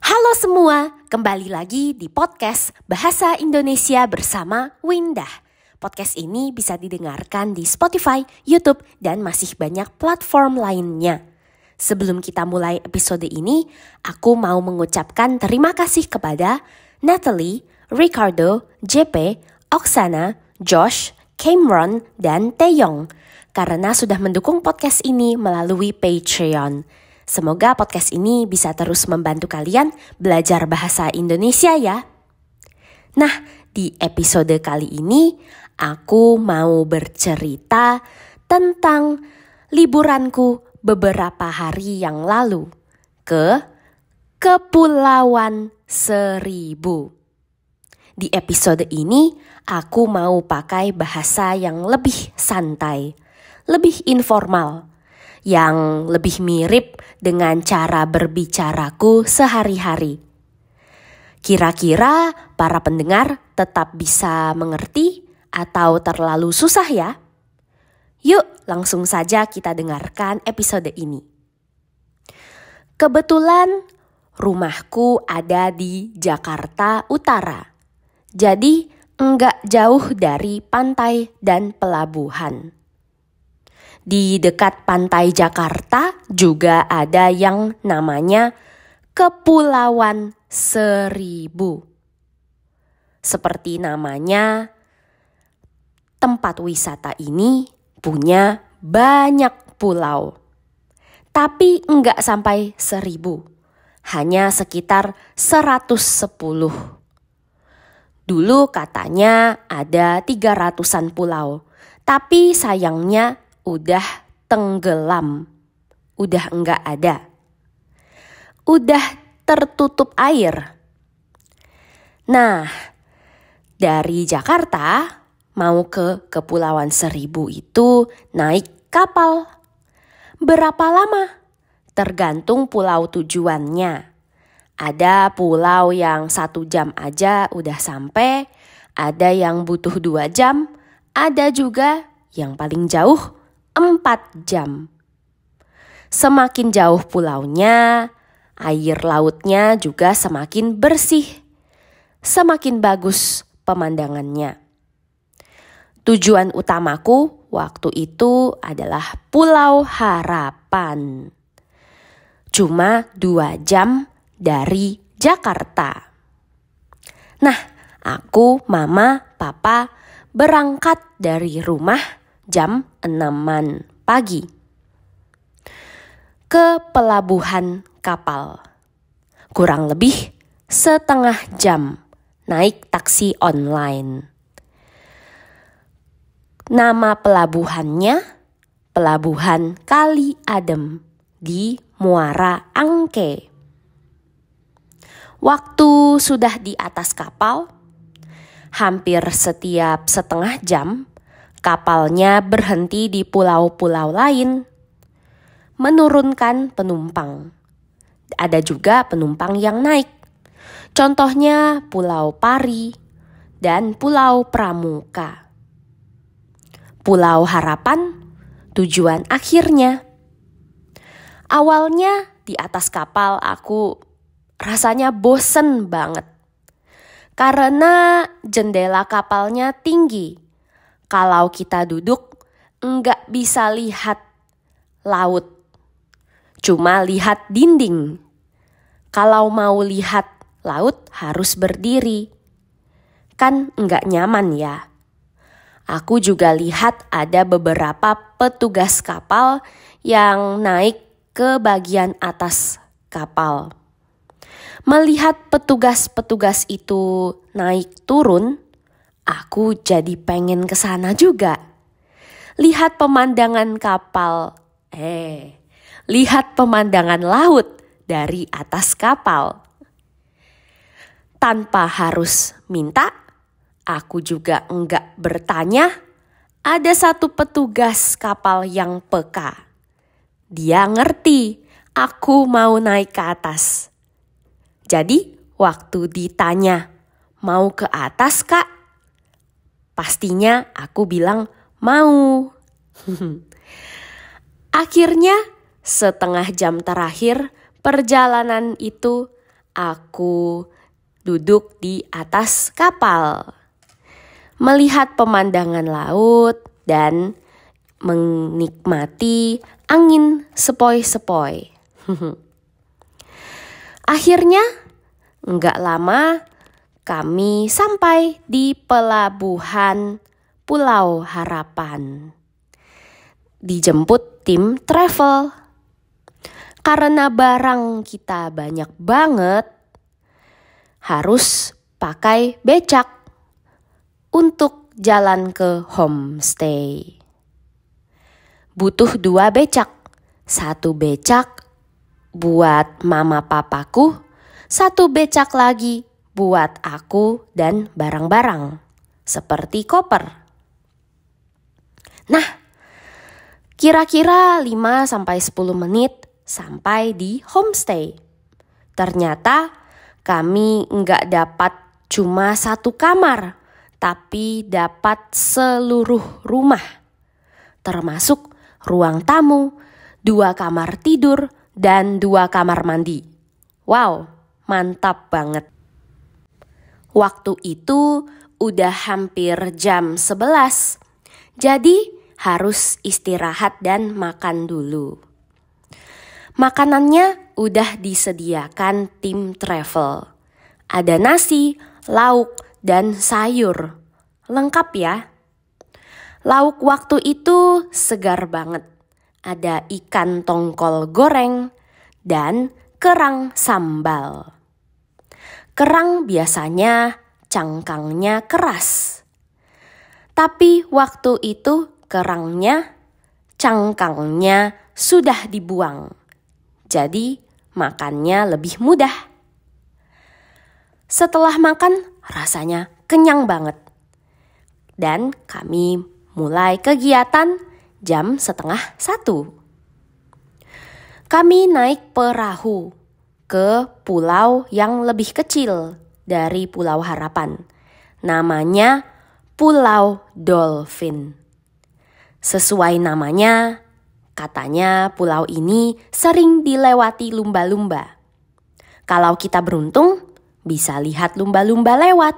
Halo semua, kembali lagi di podcast Bahasa Indonesia bersama Windah. Podcast ini bisa didengarkan di Spotify, YouTube, dan masih banyak platform lainnya. Sebelum kita mulai episode ini, aku mau mengucapkan terima kasih kepada Natalie, Ricardo, JP, Oksana, Josh, Cameron, dan Taeyong karena sudah mendukung podcast ini melalui Patreon. Semoga podcast ini bisa terus membantu kalian belajar bahasa Indonesia ya. Nah, di episode kali ini aku mau bercerita tentang liburanku beberapa hari yang lalu ke Kepulauan Seribu. Di episode ini aku mau pakai bahasa yang lebih santai, lebih informal, yang lebih mirip dengan cara berbicaraku sehari-hari. Kira-kira para pendengar tetap bisa mengerti atau terlalu susah ya? Yuk langsung saja kita dengarkan episode ini. Kebetulan rumahku ada di Jakarta Utara, jadi enggak jauh dari pantai dan pelabuhan. Di dekat pantai Jakarta juga ada yang namanya Kepulauan Seribu. Seperti namanya, tempat wisata ini punya banyak pulau. Tapi enggak sampai 1.000, hanya sekitar 110. Dulu katanya ada 300-an pulau, tapi sayangnya udah tenggelam, udah enggak ada, udah tertutup air. Nah, dari Jakarta mau ke Kepulauan Seribu itu naik kapal. Berapa lama? Tergantung pulau tujuannya. Ada pulau yang 1 jam aja udah sampai, ada yang butuh 2 jam, ada juga yang paling jauh 4 jam. Semakin jauh pulaunya, air lautnya juga semakin bersih, semakin bagus pemandangannya. Tujuan utamaku waktu itu adalah Pulau Harapan. Cuma 2 jam dari Jakarta. Nah, aku, mama, papa berangkat dari rumah jam 6-an pagi ke pelabuhan kapal. Kurang lebih setengah jam naik taksi online. Nama pelabuhannya Pelabuhan Kali Adem di Muara Angke. Waktu sudah di atas kapal, hampir setiap setengah jam kapalnya berhenti di pulau-pulau lain, menurunkan penumpang. Ada juga penumpang yang naik. Contohnya Pulau Pari dan Pulau Pramuka. Pulau Harapan tujuan akhirnya. Awalnya di atas kapal aku rasanya bosen banget. Karena jendela kapalnya tinggi. Kalau kita duduk, enggak bisa lihat laut. Cuma lihat dinding. Kalau mau lihat laut harus berdiri. Kan enggak nyaman ya. Aku juga lihat ada beberapa petugas kapal yang naik ke bagian atas kapal. Melihat petugas-petugas itu naik turun, aku jadi pengen ke sana juga. Lihat pemandangan kapal, lihat pemandangan laut dari atas kapal. Tanpa harus minta, aku juga enggak bertanya, ada satu petugas kapal yang peka. Dia ngerti aku mau naik ke atas. Jadi waktu ditanya, mau ke atas kak? Pastinya aku bilang mau. Akhirnya setengah jam terakhir perjalanan itu aku duduk di atas kapal, melihat pemandangan laut dan menikmati angin sepoi-sepoi. Akhirnya, nggak lama kami sampai di pelabuhan Pulau Harapan. Dijemput tim travel. Karena barang kita banyak banget, harus pakai becak untuk jalan ke homestay. Butuh 2 becak. 1 becak buat mama papaku, 1 becak lagi buat aku dan barang-barang, seperti koper. Nah, kira-kira 5-10 menit sampai di homestay. Ternyata kami nggak dapat cuma 1 kamar, tapi dapat seluruh rumah. Termasuk ruang tamu, 2 kamar tidur, dan 2 kamar mandi. Wow, mantap banget. Waktu itu udah hampir jam 11, jadi harus istirahat dan makan dulu. Makanannya udah disediakan tim travel. Ada nasi, lauk, dan sayur. Lengkap ya. Lauk waktu itu segar banget. Ada ikan tongkol goreng dan kerang sambal. Kerang biasanya cangkangnya keras. Tapi waktu itu cangkangnya sudah dibuang. Jadi makannya lebih mudah. Setelah makan rasanya kenyang banget. Dan kami mulai kegiatan jam 12:30. Kami naik perahu ke pulau yang lebih kecil dari Pulau Harapan. Namanya Pulau Dolphin. Sesuai namanya, katanya pulau ini sering dilewati lumba-lumba. Kalau kita beruntung, bisa lihat lumba-lumba lewat.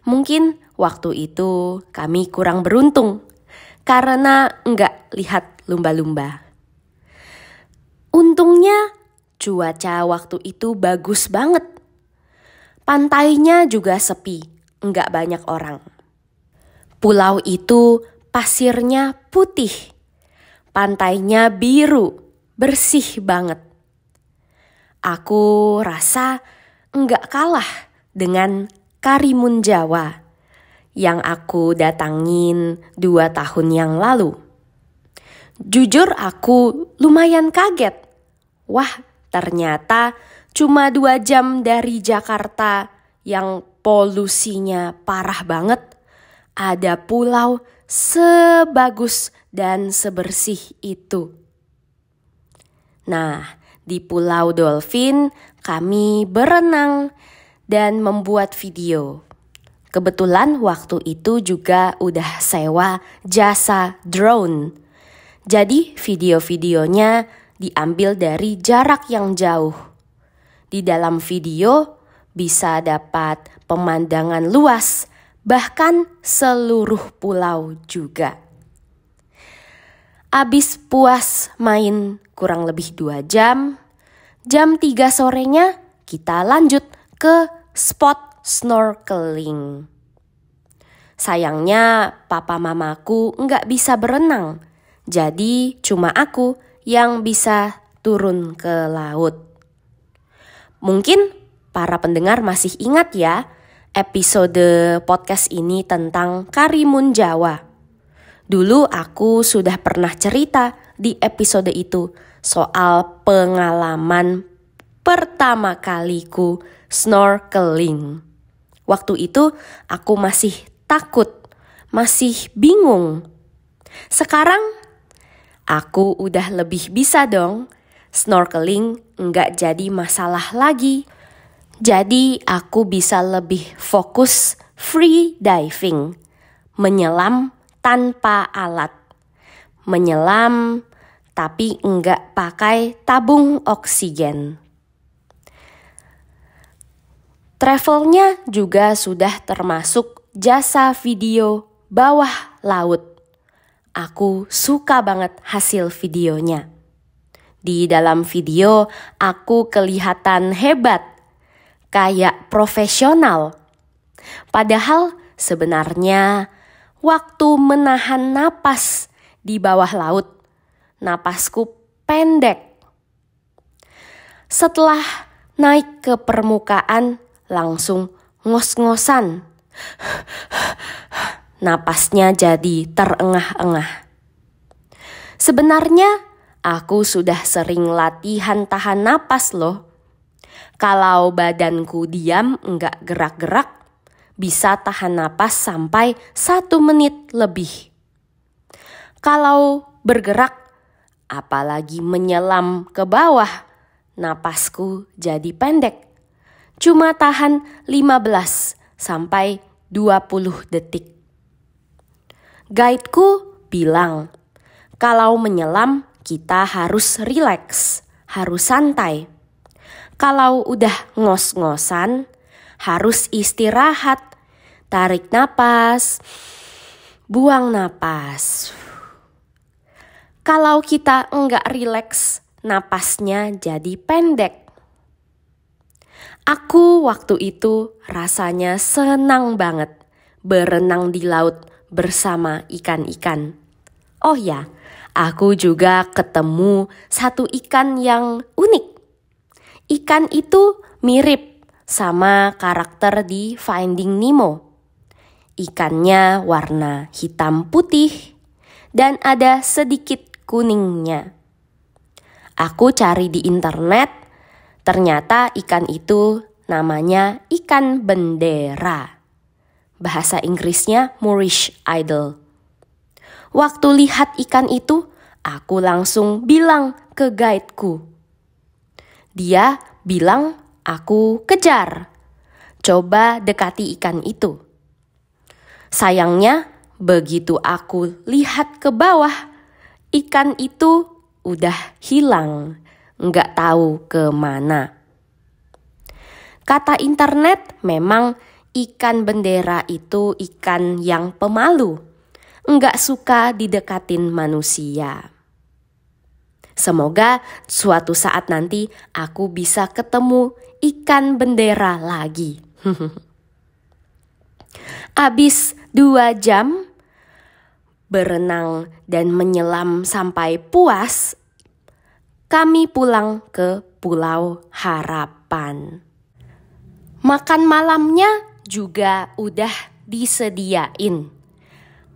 Mungkin waktu itu kami kurang beruntung karena enggak lihat lumba-lumba. Untungnya cuaca waktu itu bagus banget. Pantainya juga sepi, enggak banyak orang. Pulau itu pasirnya putih. Pantainya biru, bersih banget. Aku rasa enggak kalah dengan Karimun Jawa yang aku datangin 2 tahun yang lalu. Jujur aku lumayan kaget. Wah, ternyata cuma 2 jam dari Jakarta yang polusinya parah banget. Ada pulau sebagus dan sebersih itu. Nah, di Pulau Dolphin kami berenang dan membuat video. Kebetulan waktu itu juga udah sewa jasa drone. Jadi video-videonya diambil dari jarak yang jauh. Di dalam video bisa dapat pemandangan luas, bahkan seluruh pulau juga. Abis puas main kurang lebih 2 jam, jam 3 sorenya kita lanjut ke spot snorkeling. Sayangnya papa mamaku nggak bisa berenang, jadi cuma aku yang bisa turun ke laut. Mungkin para pendengar masih ingat ya episode podcast ini tentang Karimun Jawa. Dulu aku sudah pernah cerita di episode itu soal pengalaman pertama kaliku snorkeling. Waktu itu aku masih takut, masih bingung. Sekarang aku udah lebih bisa dong. Snorkeling nggak jadi masalah lagi. Jadi aku bisa lebih fokus free diving, menyelam tanpa alat. Menyelam tapi enggak pakai tabung oksigen. Travelnya juga sudah termasuk jasa video bawah laut. Aku suka banget hasil videonya. Di dalam video aku kelihatan hebat, kayak profesional. Padahal sebenarnya waktu menahan napas di bawah laut, napasku pendek. Setelah naik ke permukaan, langsung ngos-ngosan. Napasnya jadi terengah-engah. Sebenarnya aku sudah sering latihan tahan napas loh. Kalau badanku diam enggak gerak-gerak, bisa tahan napas sampai 1 menit lebih. Kalau bergerak, apalagi menyelam ke bawah, napasku jadi pendek. Cuma tahan 15 sampai 20 detik. Guideku bilang, kalau menyelam kita harus rileks, harus santai. Kalau udah ngos-ngosan, harus istirahat, tarik napas, buang napas. Kalau kita enggak rileks, napasnya jadi pendek. Aku waktu itu rasanya senang banget berenang di laut bersama ikan-ikan. Oh ya, aku juga ketemu satu ikan yang unik. Ikan itu mirip sama karakter di Finding Nemo. Ikannya warna hitam putih dan ada sedikit kuningnya. Aku cari di internet, ternyata ikan itu namanya ikan bendera. Bahasa Inggrisnya Moorish Idol. Waktu lihat ikan itu, aku langsung bilang ke guideku. Dia bilang aku kejar. Coba dekati ikan itu. Sayangnya, begitu aku lihat ke bawah, ikan itu udah hilang, nggak tahu kemana. Kata internet memang ikan bendera itu ikan yang pemalu, nggak suka didekatin manusia. Semoga suatu saat nanti aku bisa ketemu ikan bendera lagi. Abis 2 jam berenang dan menyelam sampai puas, kami pulang ke Pulau Harapan. Makan malamnya juga udah disediain.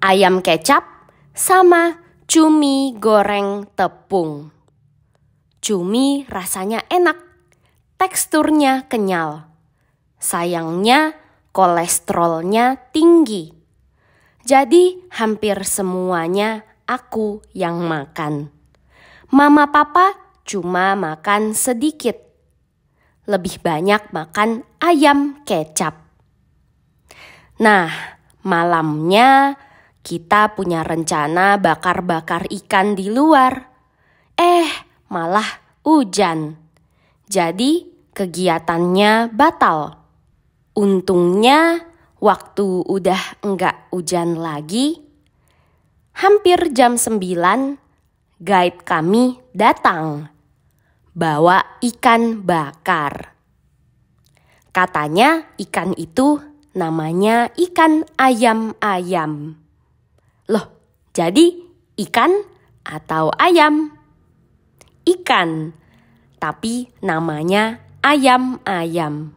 Ayam kecap sama cumi goreng tepung. Cumi rasanya enak, teksturnya kenyal. Sayangnya kolesterolnya tinggi. Jadi hampir semuanya aku yang makan. Mama papa cuma makan sedikit. Lebih banyak makan ayam kecap. Nah, malamnya kita punya rencana bakar-bakar ikan di luar. Malah hujan. Jadi kegiatannya batal. Untungnya waktu udah enggak hujan lagi, hampir jam 9, guide kami datang. Bawa ikan bakar. Katanya ikan itu namanya ikan ayam-ayam. Loh, jadi ikan atau ayam? Ikan, tapi namanya ayam-ayam.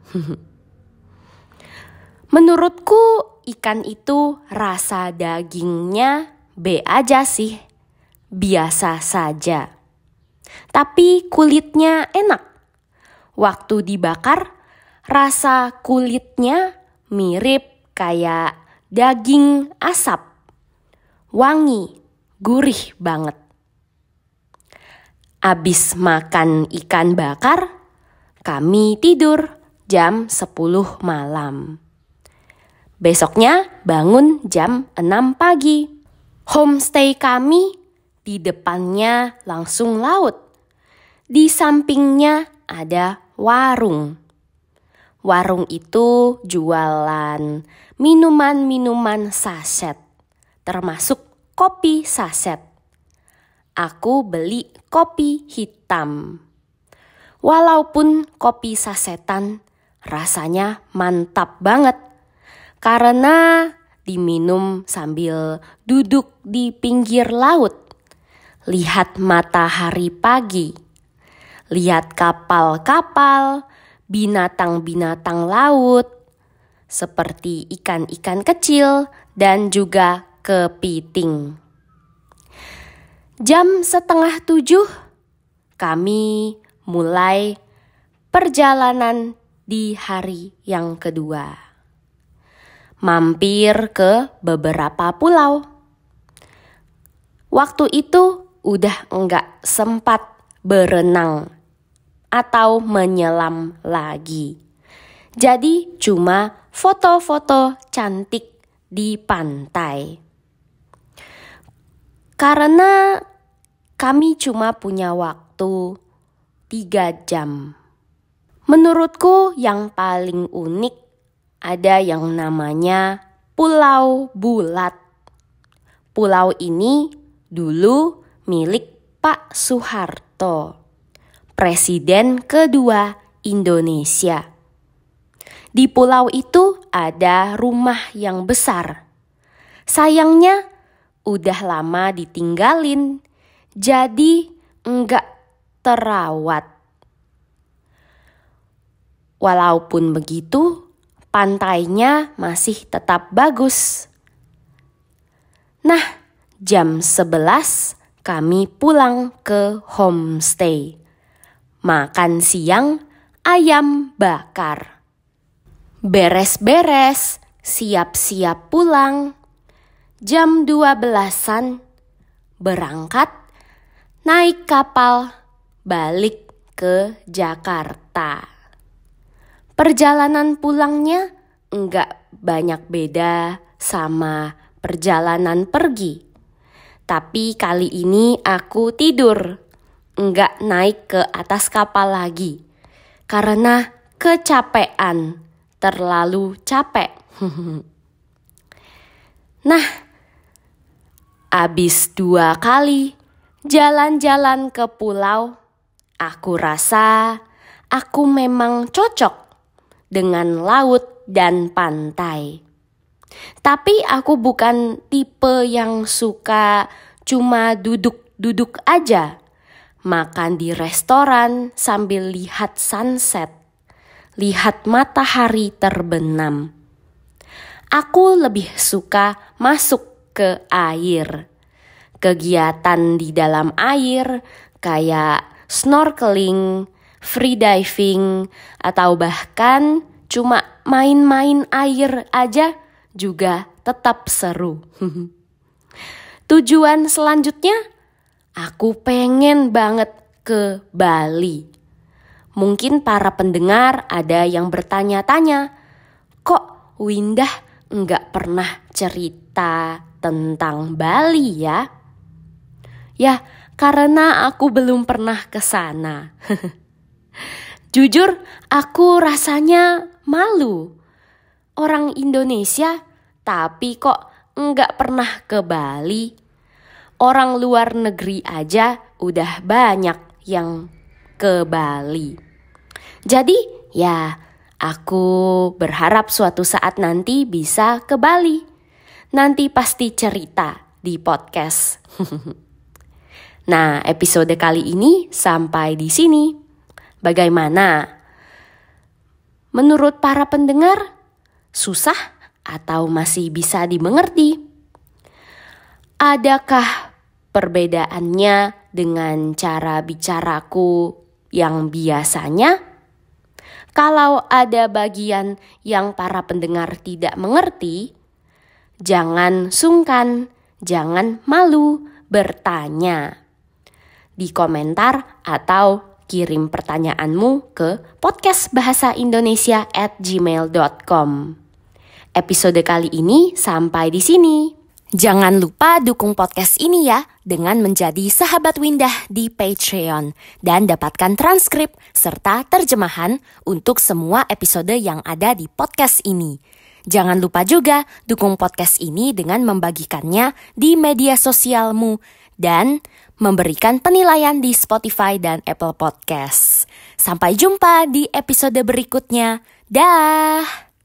Menurutku ikan itu rasa dagingnya B aja sih, biasa saja. Tapi kulitnya enak. Waktu dibakar, rasa kulitnya mirip kayak daging asap. Wangi, gurih banget. Abis makan ikan bakar, kami tidur jam 10 malam. Besoknya bangun jam 6 pagi. Homestay kami di depannya langsung laut. Di sampingnya ada warung. warung itu jualan minuman-minuman saset, termasuk kopi saset. Aku beli kopi hitam. Walaupun kopi sasetan rasanya mantap banget karena diminum sambil duduk di pinggir laut, lihat matahari pagi, lihat kapal-kapal, binatang-binatang laut seperti ikan-ikan kecil dan juga kepiting. Jam 6:30 kami mulai perjalanan di hari yang kedua. Mampir ke beberapa pulau. Waktu itu udah enggak sempat berenang atau menyelam lagi. Jadi cuma foto-foto cantik di pantai. Karena kami cuma punya waktu 3 jam. Menurutku yang paling unik ada yang namanya Pulau Bulat. Pulau ini dulu milik Pak Soeharto, Presiden kedua Indonesia. Di pulau itu ada rumah yang besar. Sayangnya udah lama ditinggalin, jadi enggak terawat. Walaupun begitu, pantainya masih tetap bagus. Nah, jam 11 kami pulang ke homestay. Makan siang ayam bakar. Beres-beres, siap-siap pulang. Jam 12-an berangkat, naik kapal, balik ke Jakarta. Perjalanan pulangnya enggak banyak beda sama perjalanan pergi. Tapi kali ini aku tidur, enggak naik ke atas kapal lagi. Karena kecapean, terlalu capek. Nah, abis 2 kali jalan-jalan ke pulau, aku rasa aku memang cocok dengan laut dan pantai. Tapi aku bukan tipe yang suka cuma duduk-duduk aja, makan di restoran sambil lihat sunset, lihat matahari terbenam. Aku lebih suka masuk ke air. Kegiatan di dalam air kayak snorkeling, free diving, atau bahkan cuma main-main air aja juga tetap seru. Tujuan selanjutnya, aku pengen banget ke Bali. Mungkin para pendengar ada yang bertanya-tanya, kok Windah nggak pernah cerita tentang Bali ya? Ya, karena aku belum pernah ke sana. Jujur, aku rasanya malu. Orang Indonesia, tapi kok nggak pernah ke Bali. Orang luar negeri aja udah banyak yang ke Bali. Jadi ya, aku berharap suatu saat nanti bisa ke Bali. Nanti pasti cerita di podcast. Nah, episode kali ini sampai di sini. Bagaimana? Menurut para pendengar, susah atau masih bisa dimengerti? Adakah perbedaannya dengan cara bicaraku yang biasanya? Kalau ada bagian yang para pendengar tidak mengerti, jangan sungkan, jangan malu bertanya di komentar atau kirim pertanyaanmu ke podcastbahasaindonesia@gmail.com. Episode kali ini sampai di sini. Jangan lupa dukung podcast ini ya dengan menjadi sahabat Windah di Patreon dan dapatkan transkrip serta terjemahan untuk semua episode yang ada di podcast ini. Jangan lupa juga dukung podcast ini dengan membagikannya di media sosialmu dan memberikan penilaian di Spotify dan Apple Podcast. Sampai jumpa di episode berikutnya. Dah.